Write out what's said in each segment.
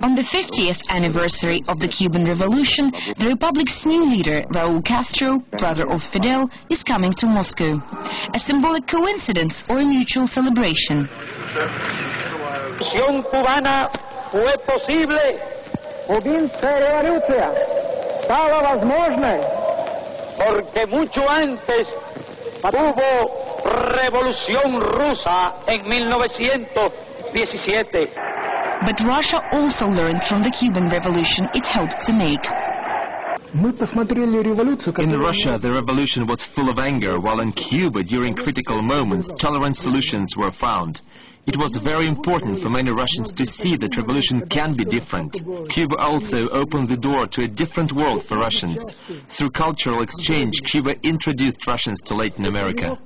On the 50th anniversary of the Cuban Revolution, the Republic's new leader, Raul Castro, brother of Fidel, is coming to Moscow. A symbolic coincidence or a mutual celebration? Cubana fue posible. Cubinская революция стала возможной, porque mucho antes hubo revolución rusa en 1917. But Russia also learned from the Cuban Revolution it helped to make. In Russia, the revolution was full of anger, while in Cuba, during critical moments, tolerant solutions were found. It was very important for many Russians to see that revolution can be different. Cuba also opened the door to a different world for Russians. Through cultural exchange, Cuba introduced Russians to Latin America.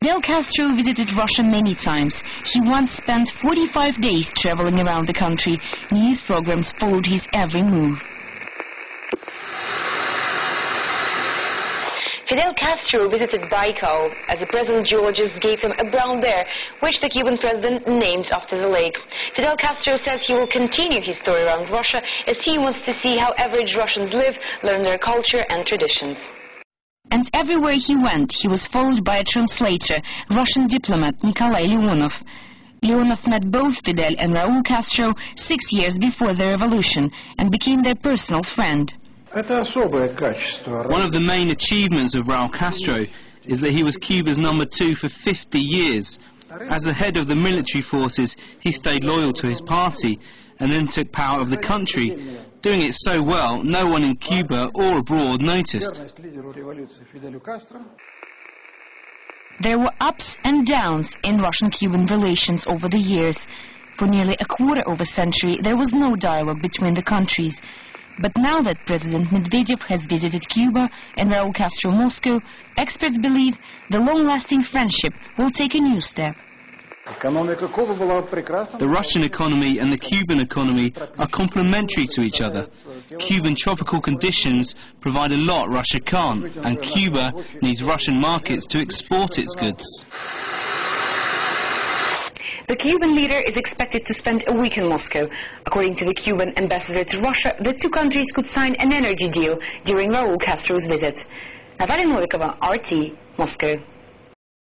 Fidel Castro visited Russia many times. He once spent 45 days traveling around the country. News programs followed his every move. Fidel Castro visited Baikal as President Georges gave him a brown bear, which the Cuban president named after the lake. Fidel Castro says he will continue his tour around Russia as he wants to see how average Russians live, learn their culture and traditions. And everywhere he went, he was followed by a translator, Russian diplomat Nikolai Leonov. Leonov met both Fidel and Raul Castro 6 years before the revolution and became their personal friend. One of the main achievements of Raul Castro is that he was Cuba's #2 for 50 years. As the head of the military forces, he stayed loyal to his party and then took power of the country, doing it so well no one in Cuba or abroad noticed. There were ups and downs in Russian-Cuban relations over the years. For nearly a quarter of a century, there was no dialogue between the countries. But now that President Medvedev has visited Cuba and Raul Castro Moscow, experts believe the long-lasting friendship will take a new step. The Russian economy and the Cuban economy are complementary to each other. Cuban tropical conditions provide a lot Russia can't, and Cuba needs Russian markets to export its goods. The Cuban leader is expected to spend a week in Moscow. According to the Cuban ambassador to Russia, the two countries could sign an energy deal during Raul Castro's visit. Natalia Novikova, RT, Moscow.